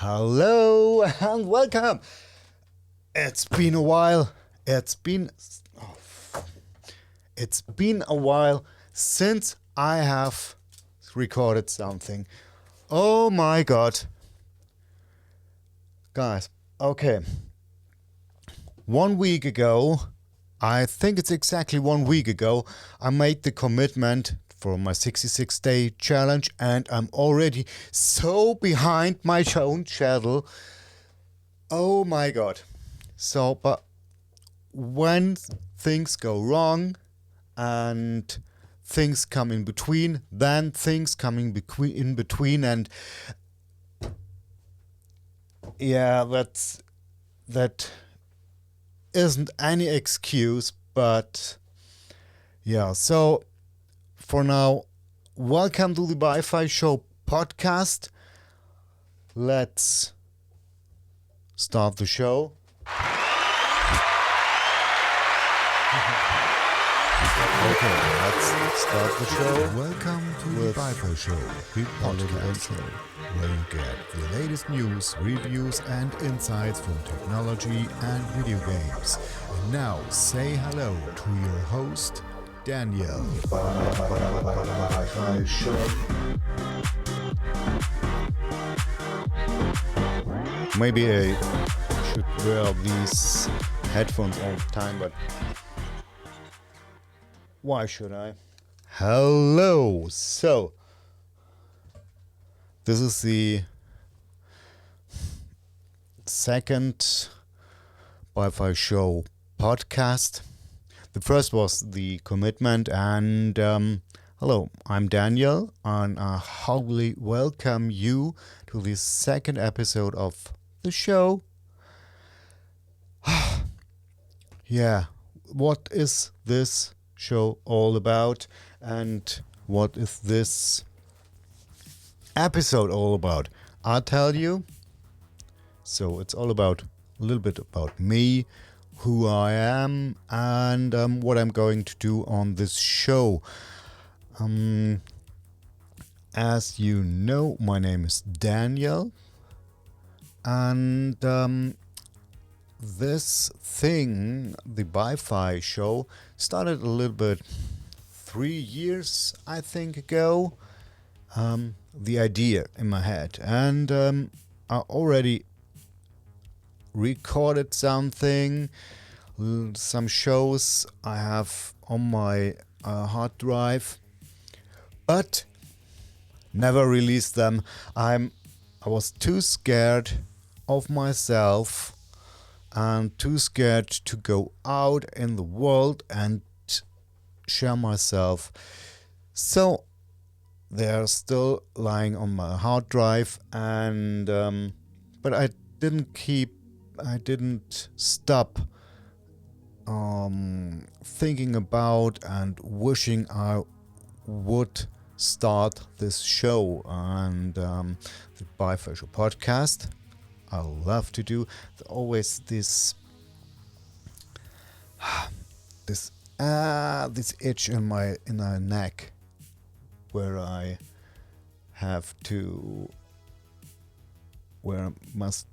Hello and welcome. It's been a while. It's been a while since I have recorded something. Oh my god. Guys, okay. 1 week ago, I think it's exactly 1 week ago, I made the commitment for my 66-day challenge, and I'm already so behind my own schedule. Oh my god. So, but when things go wrong and things come in between, then things come in between, and yeah, that isn't any excuse, but yeah, so for now, welcome to the BYFY Show podcast. Let's start the show. Okay, let's start the show. Welcome to the BYFY Show, the podcast where you get the latest news, reviews, and insights from technology and video games. And now, say hello to your host, Daniel. BYFY Show. Maybe I should wear these headphones all the time, but why should I? Hello. So, this is the second BYFY Show podcast. The first was the commitment, and hello, I'm Daniel, and I humbly welcome you to the second episode of the show. Yeah, what is this show all about, and what is this episode all about? I'll tell you. So it's all about a little bit about me, who I am, and what I'm going to do on this show. As you know, my name is Daniel, and this thing, the BYFY Show, started a little bit 3 years, I think, ago. The idea in my head, and I already recorded something, some shows I have on my hard drive, but never released them. I was too scared of myself and too scared to go out in the world and share myself. So they're still lying on my hard drive, and but I didn't stop thinking about and wishing I would start this show and the BYFY Show podcast. I love to do always this itch in my neck where I must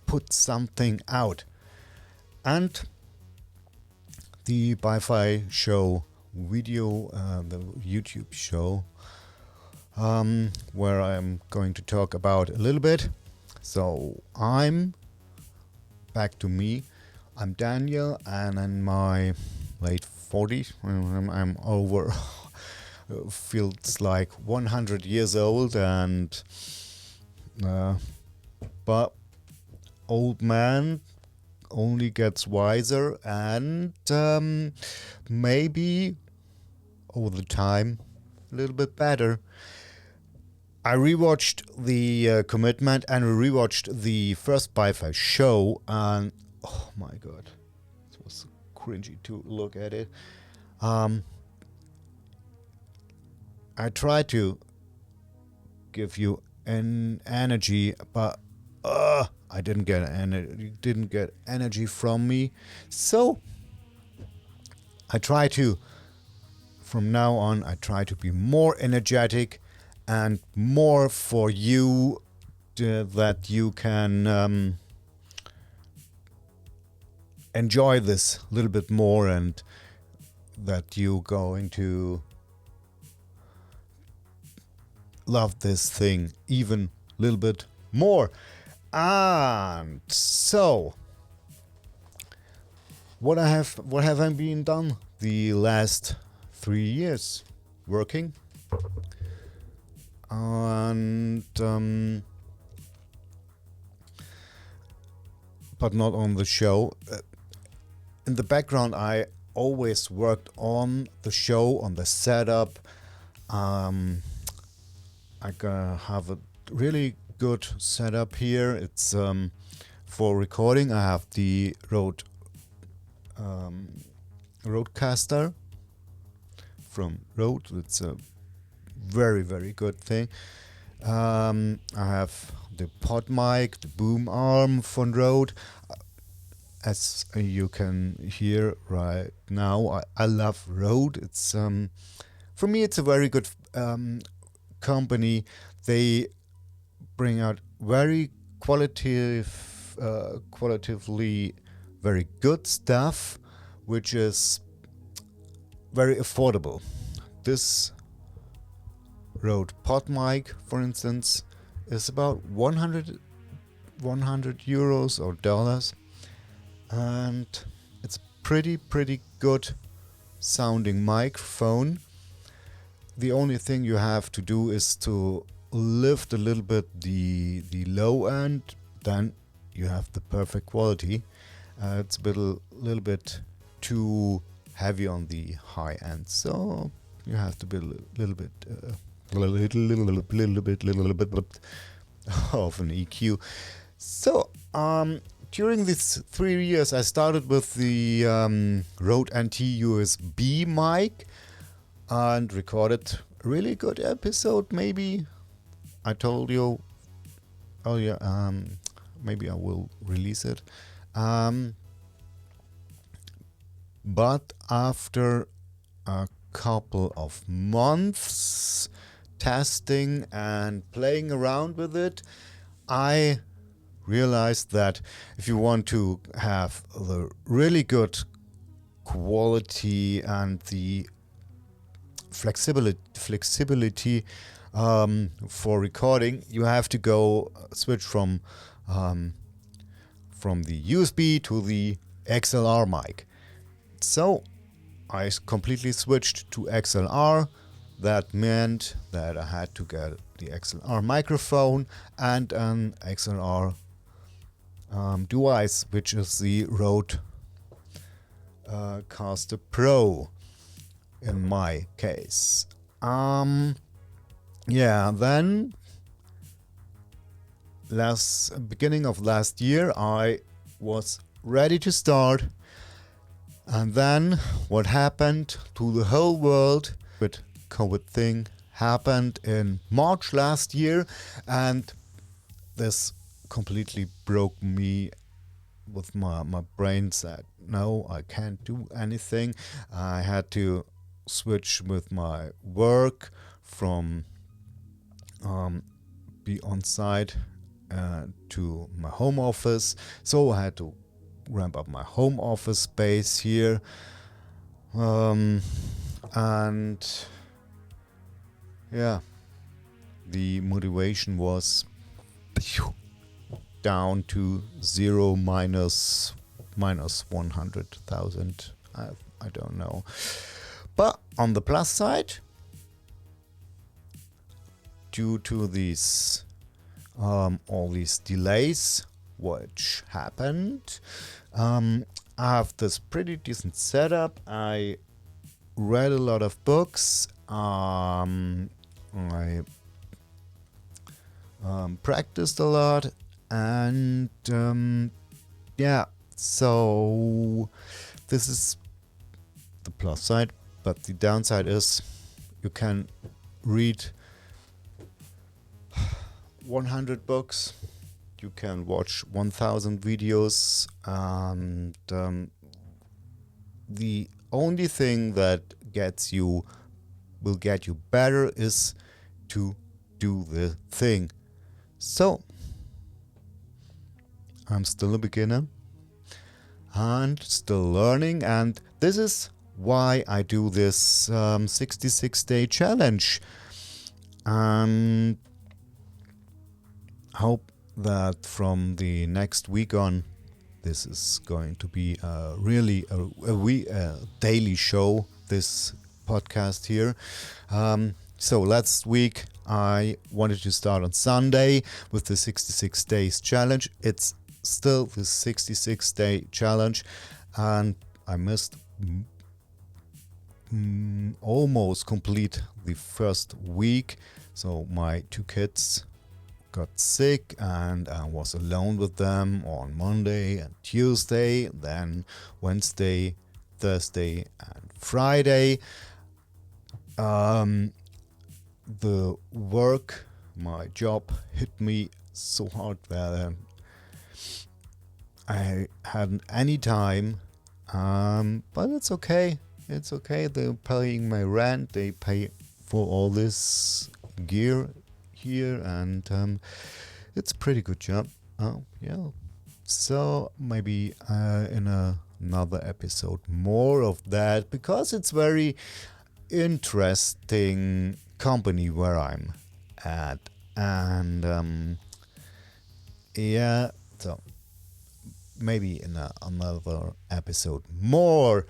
put something out. And the BYFY Show video, the YouTube show, where I'm going to talk about a little bit. So I'm back to me. I'm Daniel, and in my late 40s, I'm over, feels like 100 years old, and but old man only gets wiser, and maybe over the time a little bit better. I rewatched the commitment, and we rewatched the first BYFY Show, and oh my god, it was cringy to look at it. I tried to give you an energy, but I didn't get energy from me. So from now on, I try to be more energetic and more for you that you can enjoy this a little bit more, and that you're going to love this thing even a little bit more. And so, what have I been done the last 3 years? Working, and but not on the show. In the background, I always worked on the show, on the setup. I have a really good setup here. It's for recording. I have the Rodecaster from Rode. It's a very, very good thing. I have the pod mic, the boom arm from Rode. As you can hear right now, I love Rode. It's for me, it's a very good company. They bring out very qualitatively very good stuff, which is very affordable. This Rode pod mic, for instance, is about 100 euros or dollars, and it's pretty good sounding microphone. The only thing you have to do is to lift a little bit the low end, then you have the perfect quality. It's a little bit too heavy on the high end, so you have to be a little bit of an EQ. So during these 3 years, I started with the Rode NT USB mic and recorded a really good episode. Maybe I told you, oh yeah, maybe I will release it. But after a couple of months testing and playing around with it, I realized that if you want to have the really good quality and the flexibility for recording, you have to go switch from the USB to the XLR mic. So I completely switched to XLR. That meant that I had to get the XLR microphone and an XLR device, which is the Rode Caster Pro in my case. Then beginning of last year, I was ready to start, and then what happened to the whole world with COVID thing happened in March last year, and this completely broke me. With my brain said, no, I can't do anything. I had to switch with my work from be on site to my home office. So I had to ramp up my home office space here, and yeah, the motivation was down to zero, minus 100,000. I don't know. But on the plus side, due to these all these delays which happened, I have this pretty decent setup. I read a lot of books. I practiced a lot, and so this is the plus side. But the downside is you can read 100 books, you can watch 1,000 videos, and the only thing that will get you better is to do the thing. So I'm still a beginner and still learning, and this is why I do this 66-day challenge. And hope that from the next week on, this is going to be really a daily show, this podcast here. So last week I wanted to start on Sunday with the 66 days challenge. It's still the 66-day challenge, and I missed almost complete the first week. So my two kids got sick and I was alone with them on Monday and Tuesday, then Wednesday, Thursday and Friday. The work, my job hit me so hard that I hadn't any time, but it's okay. It's okay. They're paying my rent. They pay for all this gear here, and it's a pretty good job. Oh yeah. So maybe in another episode more of that, because it's very interesting company where I'm at, and yeah. So maybe in another episode more.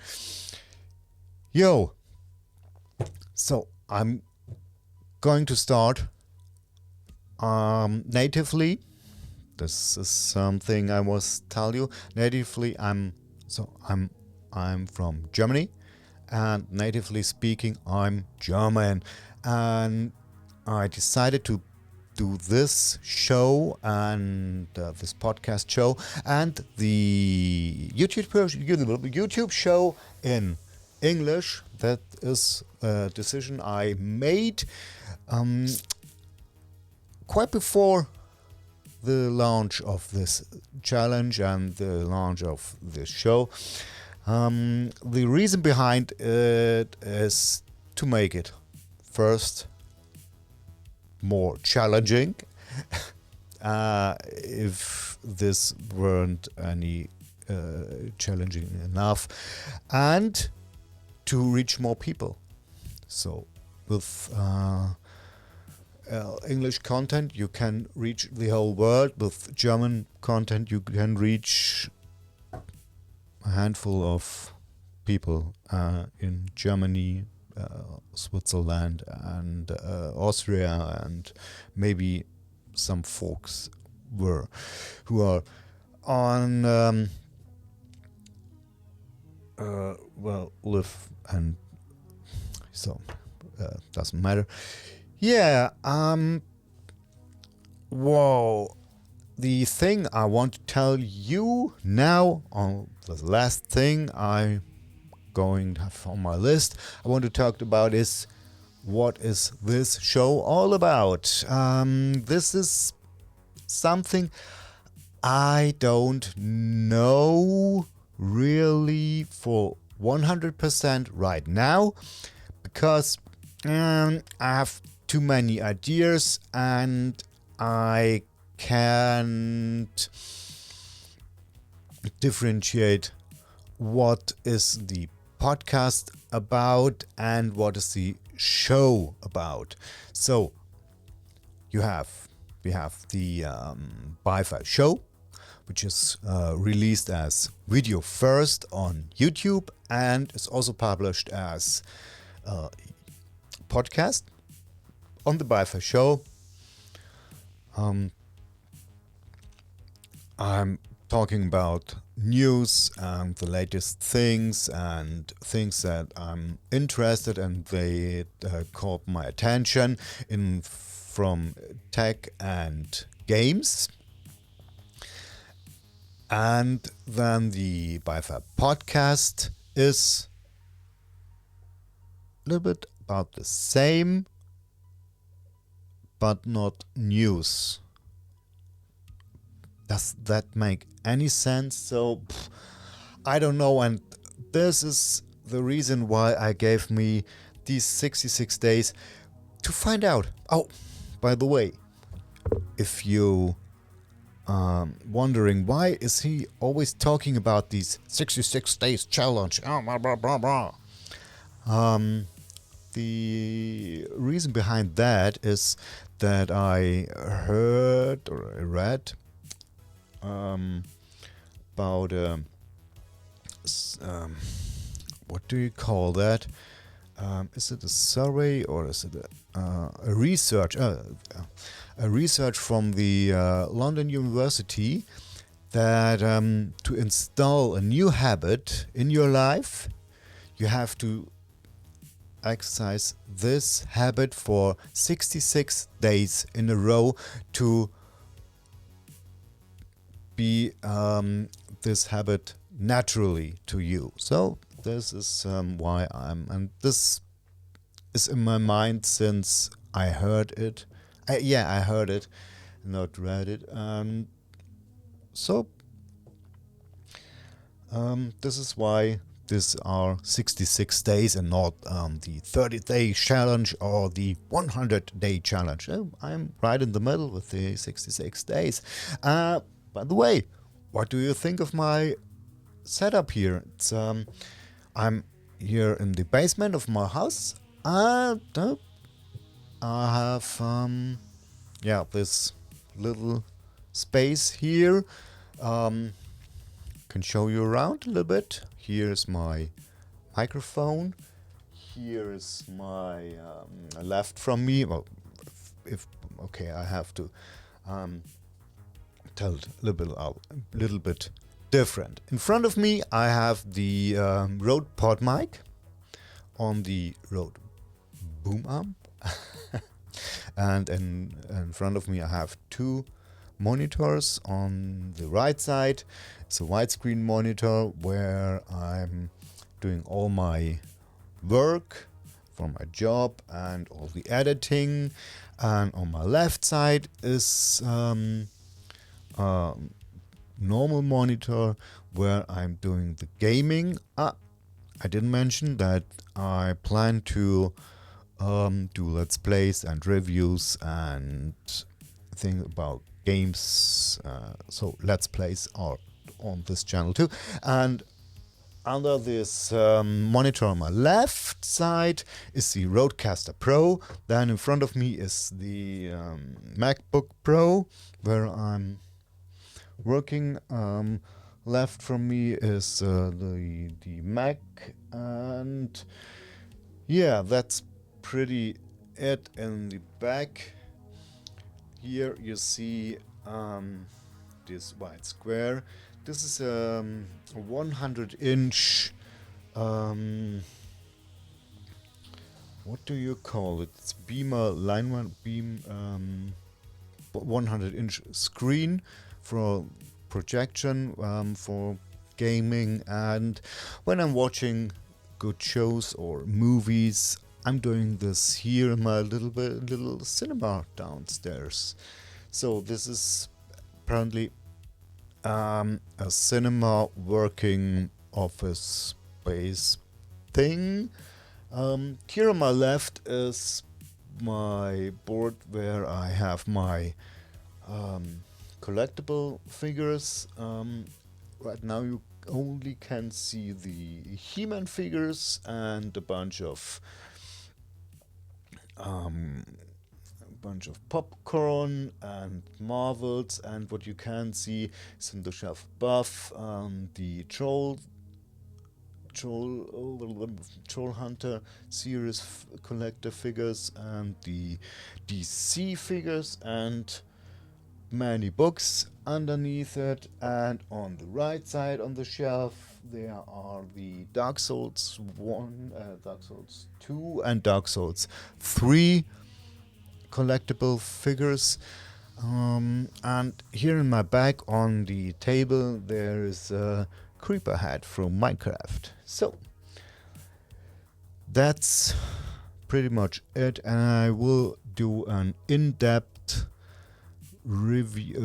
Yo, so I'm going to start natively. This is something I must tell you. Natively, I'm from Germany, and natively speaking, I'm German, and I decided to do this show and this podcast show and the YouTube show in English. That is a decision I made quite before the launch of this challenge and the launch of this show. The reason behind it is to make it first more challenging. If this weren't any challenging enough, and to reach more people. So with English content you can reach the whole world. With German content you can reach a handful of people in Germany, Switzerland and Austria, and maybe some folks who are on live, and so doesn't matter. Yeah. Whoa. The thing I want to tell you now, on the last thing I'm going to have on my list, I want to talk about is, what is this show all about? This is something I don't know really for 100% right now, because I have too many ideas and I can't differentiate what is the podcast about and what is the show about. So we have the BYFY Show, which is released as video first on YouTube and is also published as podcast on the BYFY Show. I'm talking about news and the latest things and things that I'm interested and they caught my attention from tech and games. And then the BYFY podcast is a little bit about the same, but not news. Does that make any sense? So, I don't know, and this is the reason why I gave me these 66 days to find out. Oh, by the way, if you wondering why is he always talking about these 66 days challenge. Blah, blah, blah, blah. The reason behind that is that I heard or I read about what do you call that? Is it a survey or is it a research? A research from the London University that to install a new habit in your life, you have to exercise this habit for 66 days in a row to be this habit naturally to you. So this is why and this is in my mind since I heard it. I heard it, not read it. So this is why these are 66 days and not the 30-day challenge or the 100-day challenge. I'm right in the middle with the 66 days. By the way, what do you think of my setup here? It's I'm here in the basement of my house. I have this little space here. Can show you around a little bit. Here's my microphone. Here is my left from me. Well, I have to tell it a little bit different. In front of me, I have the Rode Pod mic on the Rode boom arm, and in front of me, I have two monitors. On the right side, it's a widescreen monitor where I'm doing all my work for my job and all the editing. And on my left side is normal monitor where I'm doing the gaming. I didn't mention that I plan to do let's plays and reviews and things about games. So let's plays are on this channel too. And under this monitor on my left side is the Rodecaster Pro. Then in front of me is the MacBook Pro where I'm working. Left from me is the Mac, and yeah, that's pretty it in the back. Here you see this white square. This is a 100-inch what do you call it? It's beamer line beam 100-inch screen for projection for gaming, and when I'm watching good shows or movies, I'm doing this here in my little cinema downstairs. So this is apparently a cinema working office space thing. Here on my left is my board where I have my collectible figures. Right now you only can see the He-Man figures and a bunch of popcorn and Marvels, and what you can see is in the shelf above the Troll Hunter series collector figures and the DC figures and many books underneath it. And on the right side on the shelf there are the Dark Souls 1, Dark Souls 2 and Dark Souls 3 collectible figures. And here in my back on the table there is a creeper head from Minecraft. So that's pretty much it, and I will do an in-depth review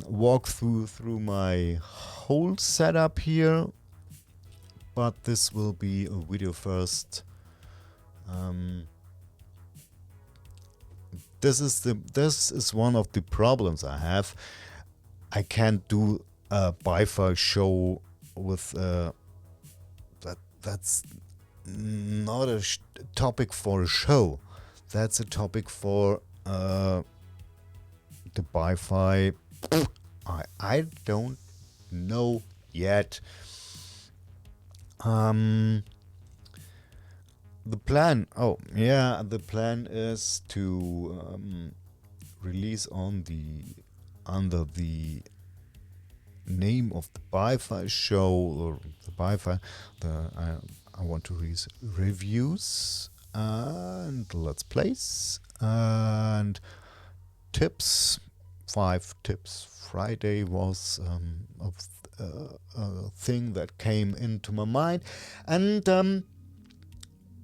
walkthrough through my whole setup here, but this will be a video first. This is one of the problems I have. I can't do a BYFY show with that's not a topic for a show. That's a topic for the BYFY. I don't know yet. The plan. Oh yeah, the plan is to release under the name of the BYFY show, or the BYFY. I want to release reviews and let's plays and tips. 5 tips. Friday was a thing that came into my mind, and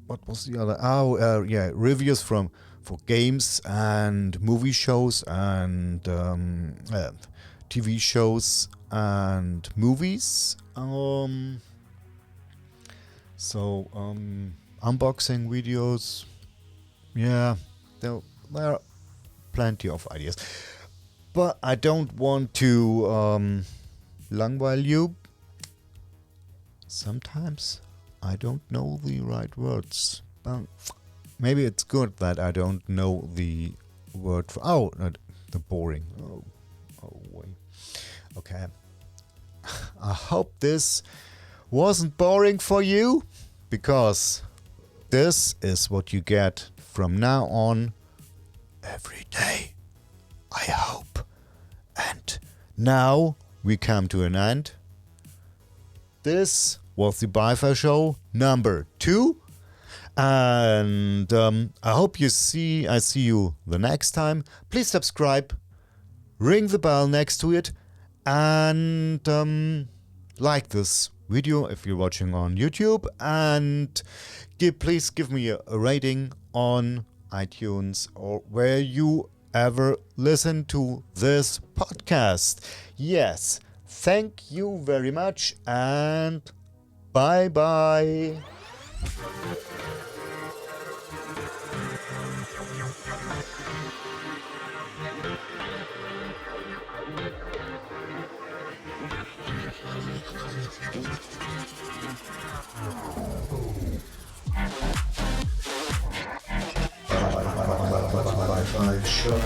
what was the other? Yeah, reviews for games and movie shows and TV shows and movies. So unboxing videos. Yeah, there are plenty of ideas, but I don't want to langweil you. Sometimes I don't know the right words. Maybe it's good that I don't know the word for the boring. Oh wait. Okay. I hope this wasn't boring for you, because this is what you get from now on every day, I hope. And now we come to an end. This was the BYFY Show number 2. And I hope I see you the next time. Please subscribe, ring the bell next to it, and like this video if you're watching on YouTube, and please give me a rating on iTunes or where you ever listen to this podcast. Yes, thank you very much, and bye bye. BYFY Show.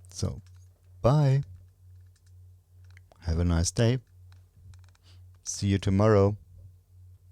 So, bye. Have a nice day. See you tomorrow.